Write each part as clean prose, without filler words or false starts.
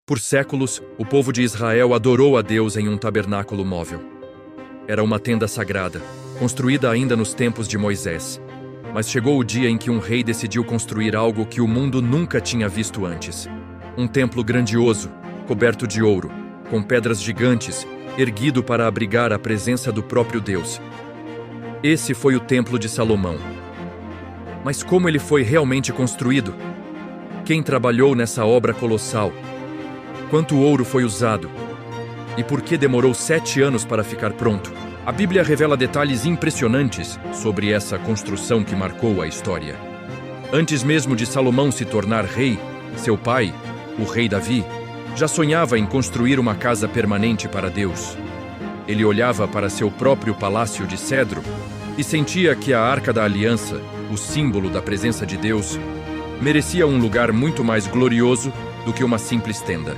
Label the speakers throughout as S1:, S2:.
S1: Por séculos, o povo de Israel adorou a Deus em um tabernáculo móvel. Era uma tenda sagrada, construída ainda nos tempos de Moisés. Mas chegou o dia em que um rei decidiu construir algo que o mundo nunca tinha visto antes. Um templo grandioso, coberto de ouro, com pedras gigantes, erguido para abrigar a presença do próprio Deus. Esse foi o Templo de Salomão. Mas como ele foi realmente construído? Quem trabalhou nessa obra colossal? Quanto ouro foi usado? E por que demorou 7 anos para ficar pronto? A Bíblia revela detalhes impressionantes sobre essa construção que marcou a história. Antes mesmo de Salomão se tornar rei, seu pai, o rei Davi, já sonhava em construir uma casa permanente para Deus. Ele olhava para seu próprio palácio de cedro e sentia que a Arca da Aliança, o símbolo da presença de Deus, merecia um lugar muito mais glorioso do que uma simples tenda.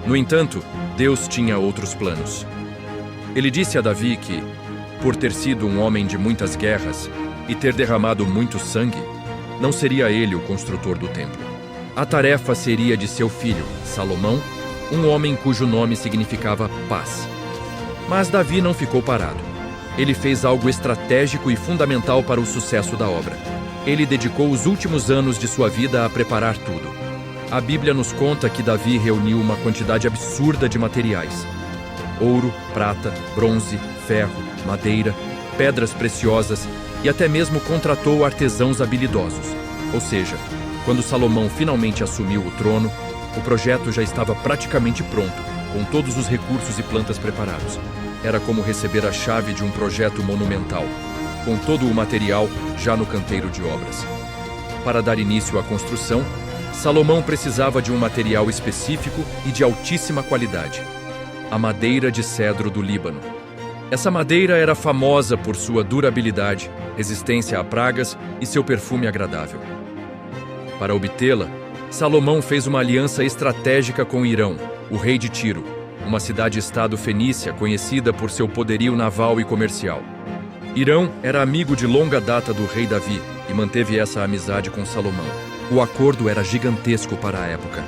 S1: No entanto, Deus tinha outros planos. Ele disse a Davi que, por ter sido um homem de muitas guerras e ter derramado muito sangue, não seria ele o construtor do templo. A tarefa seria de seu filho, Salomão, um homem cujo nome significava paz. Mas Davi não ficou parado. Ele fez algo estratégico e fundamental para o sucesso da obra. Ele dedicou os últimos anos de sua vida a preparar tudo. A Bíblia nos conta que Davi reuniu uma quantidade absurda de materiais: ouro, prata, bronze, ferro, madeira, pedras preciosas e até mesmo contratou artesãos habilidosos. Ou seja, quando Salomão finalmente assumiu o trono, o projeto já estava praticamente pronto, com todos os recursos e plantas preparados. Era como receber a chave de um projeto monumental, com todo o material já no canteiro de obras. Para dar início à construção, Salomão precisava de um material específico e de altíssima qualidade: a madeira de cedro do Líbano. Essa madeira era famosa por sua durabilidade, resistência a pragas e seu perfume agradável. Para obtê-la, Salomão fez uma aliança estratégica com Hirão, o rei de Tiro, uma cidade-estado fenícia conhecida por seu poderio naval e comercial. Hirão era amigo de longa data do rei Davi e manteve essa amizade com Salomão. O acordo era gigantesco para a época.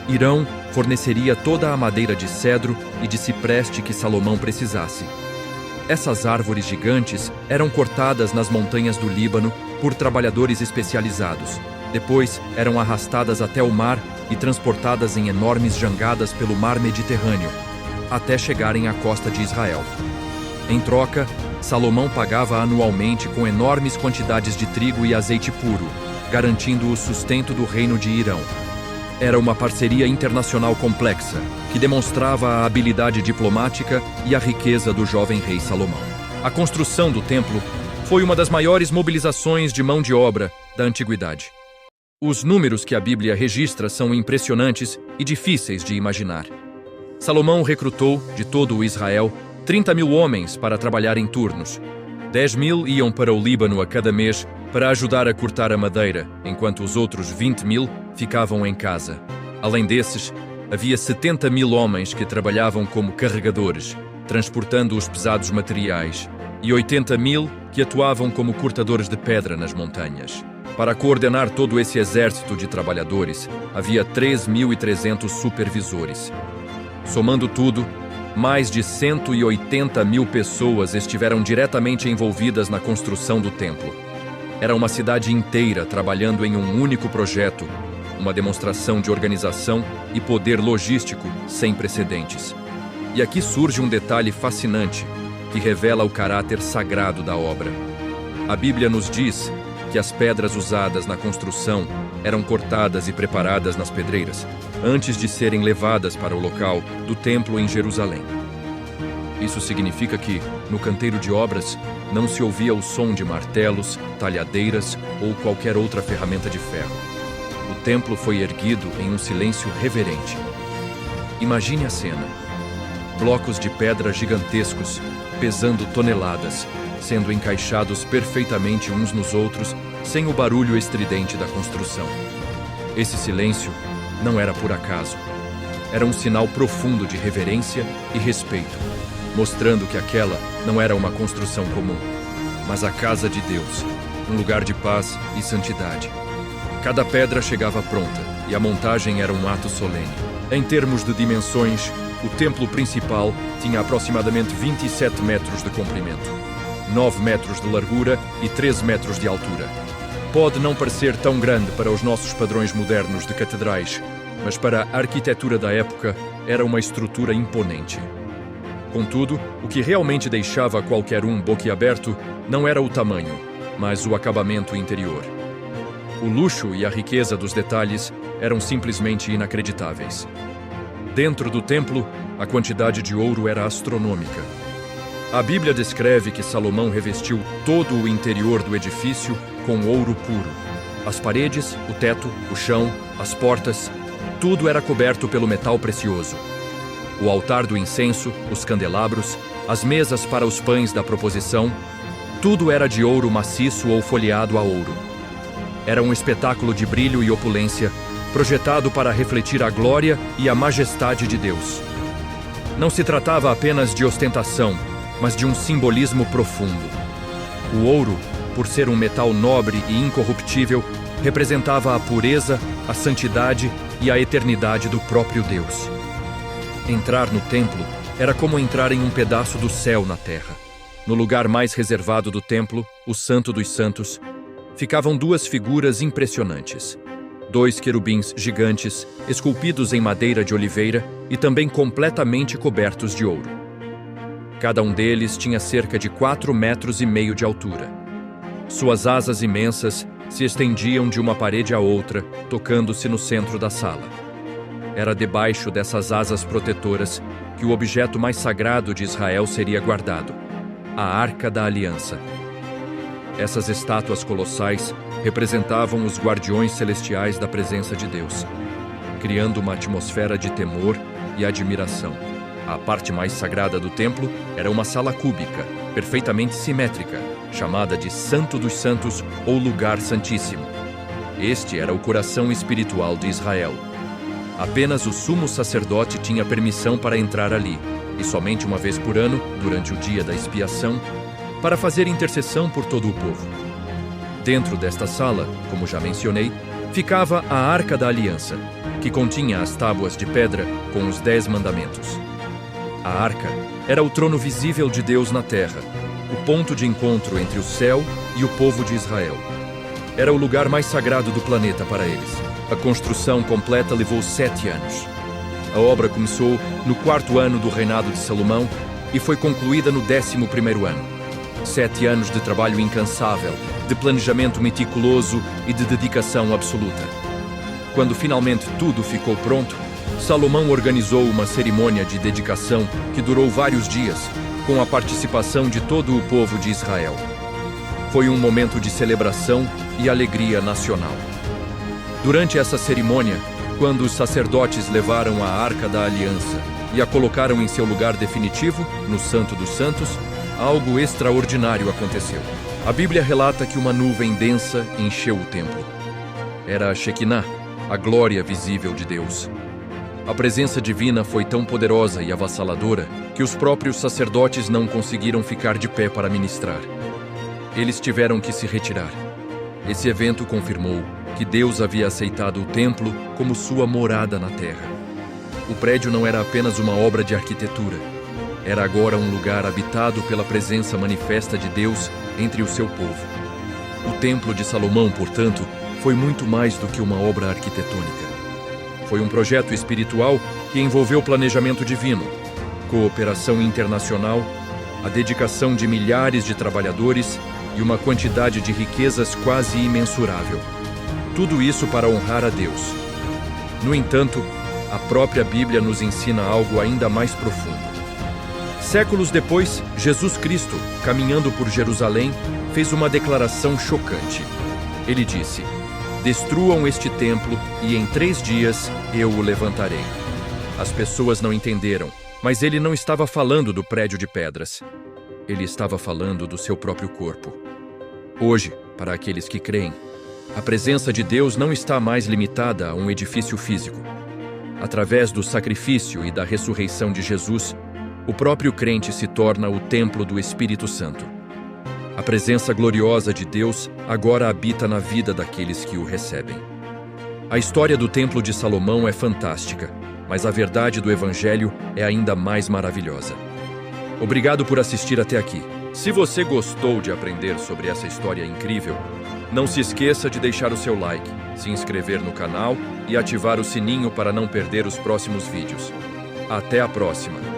S1: Hirão forneceria toda a madeira de cedro e de cipreste que Salomão precisasse. Essas árvores gigantes eram cortadas nas montanhas do Líbano por trabalhadores especializados. Depois, eram arrastadas até o mar e transportadas em enormes jangadas pelo mar Mediterrâneo, até chegarem à costa de Israel. Em troca, Salomão pagava anualmente com enormes quantidades de trigo e azeite puro, garantindo o sustento do reino de Hirão. Era uma parceria internacional complexa, que demonstrava a habilidade diplomática e a riqueza do jovem rei Salomão. A construção do templo foi uma das maiores mobilizações de mão de obra da antiguidade. Os números que a Bíblia registra são impressionantes e difíceis de imaginar. Salomão recrutou, de todo o Israel, 30.000 homens para trabalhar em turnos. 10.000 iam para o Líbano a cada mês para ajudar a cortar a madeira, enquanto os outros 20.000 ficavam em casa. Além desses, havia 70.000 homens que trabalhavam como carregadores, transportando os pesados materiais, e 80.000 que atuavam como cortadores de pedra nas montanhas. Para coordenar todo esse exército de trabalhadores, havia 3.300 supervisores. Somando tudo, mais de 180.000 pessoas estiveram diretamente envolvidas na construção do templo. Era uma cidade inteira trabalhando em um único projeto, uma demonstração de organização e poder logístico sem precedentes. E aqui surge um detalhe fascinante que revela o caráter sagrado da obra. A Bíblia nos diz que as pedras usadas na construção eram cortadas e preparadas nas pedreiras, antes de serem levadas para o local do templo em Jerusalém. Isso significa que, no canteiro de obras, não se ouvia o som de martelos, talhadeiras ou qualquer outra ferramenta de ferro. O templo foi erguido em um silêncio reverente. Imagine a cena: blocos de pedra gigantescos, pesando toneladas, sendo encaixados perfeitamente uns nos outros, sem o barulho estridente da construção. Esse silêncio não era por acaso. Era um sinal profundo de reverência e respeito, mostrando que aquela não era uma construção comum, mas a casa de Deus, um lugar de paz e santidade. Cada pedra chegava pronta, e a montagem era um ato solene. Em termos de dimensões, o templo principal tinha aproximadamente 27 metros de comprimento, 9 metros de largura e 13 metros de altura. Pode não parecer tão grande para os nossos padrões modernos de catedrais, mas para a arquitetura da época era uma estrutura imponente. Contudo, o que realmente deixava qualquer um boquiaberto não era o tamanho, mas o acabamento interior. O luxo e a riqueza dos detalhes eram simplesmente inacreditáveis. Dentro do templo, a quantidade de ouro era astronômica. A Bíblia descreve que Salomão revestiu todo o interior do edifício com ouro puro. As paredes, o teto, o chão, as portas, tudo era coberto pelo metal precioso. O altar do incenso, os candelabros, as mesas para os pães da proposição, tudo era de ouro maciço ou folheado a ouro. Era um espetáculo de brilho e opulência, projetado para refletir a glória e a majestade de Deus. Não se tratava apenas de ostentação, mas de um simbolismo profundo. O ouro, por ser um metal nobre e incorruptível, representava a pureza, a santidade e a eternidade do próprio Deus. Entrar no templo era como entrar em um pedaço do céu na terra. No lugar mais reservado do templo, o Santo dos Santos, ficavam duas figuras impressionantes. 2 querubins gigantes, esculpidos em madeira de oliveira e também completamente cobertos de ouro. Cada um deles tinha cerca de 4,5 metros de altura. Suas asas imensas se estendiam de uma parede à outra, tocando-se no centro da sala. Era debaixo dessas asas protetoras que o objeto mais sagrado de Israel seria guardado, a Arca da Aliança. Essas estátuas colossais representavam os guardiões celestiais da presença de Deus, criando uma atmosfera de temor e admiração. A parte mais sagrada do templo era uma sala cúbica, perfeitamente simétrica, chamada de Santo dos Santos ou Lugar Santíssimo. Este era o coração espiritual de Israel. Apenas o sumo sacerdote tinha permissão para entrar ali, e somente uma vez por ano, durante o dia da expiação, para fazer intercessão por todo o povo. Dentro desta sala, como já mencionei, ficava a Arca da Aliança, que continha as tábuas de pedra com os 10 mandamentos. A Arca era o trono visível de Deus na terra, o ponto de encontro entre o céu e o povo de Israel. Era o lugar mais sagrado do planeta para eles. A construção completa levou 7 anos. A obra começou no 4º ano do reinado de Salomão e foi concluída no 11º ano. 7 anos de trabalho incansável, de planejamento meticuloso e de dedicação absoluta. Quando finalmente tudo ficou pronto, Salomão organizou uma cerimônia de dedicação que durou vários dias, com a participação de todo o povo de Israel. Foi um momento de celebração e alegria nacional. Durante essa cerimônia, quando os sacerdotes levaram a Arca da Aliança e a colocaram em seu lugar definitivo, no Santo dos Santos, algo extraordinário aconteceu. A Bíblia relata que uma nuvem densa encheu o templo. Era a Shekinah, a glória visível de Deus. A presença divina foi tão poderosa e avassaladora que os próprios sacerdotes não conseguiram ficar de pé para ministrar. Eles tiveram que se retirar. Esse evento confirmou que Deus havia aceitado o templo como sua morada na terra. O prédio não era apenas uma obra de arquitetura. Era agora um lugar habitado pela presença manifesta de Deus entre o seu povo. O Templo de Salomão, portanto, foi muito mais do que uma obra arquitetônica. Foi um projeto espiritual que envolveu planejamento divino, cooperação internacional, a dedicação de milhares de trabalhadores e uma quantidade de riquezas quase imensurável. Tudo isso para honrar a Deus. No entanto, a própria Bíblia nos ensina algo ainda mais profundo. Séculos depois, Jesus Cristo, caminhando por Jerusalém, fez uma declaração chocante. Ele disse: "Destruam este templo e em 3 dias eu o levantarei." As pessoas não entenderam, mas ele não estava falando do prédio de pedras. Ele estava falando do seu próprio corpo. Hoje, para aqueles que creem, a presença de Deus não está mais limitada a um edifício físico. Através do sacrifício e da ressurreição de Jesus, o próprio crente se torna o templo do Espírito Santo. A presença gloriosa de Deus agora habita na vida daqueles que o recebem. A história do Templo de Salomão é fantástica, mas a verdade do Evangelho é ainda mais maravilhosa. Obrigado por assistir até aqui. Se você gostou de aprender sobre essa história incrível, não se esqueça de deixar o seu like, se inscrever no canal e ativar o sininho para não perder os próximos vídeos. Até a próxima!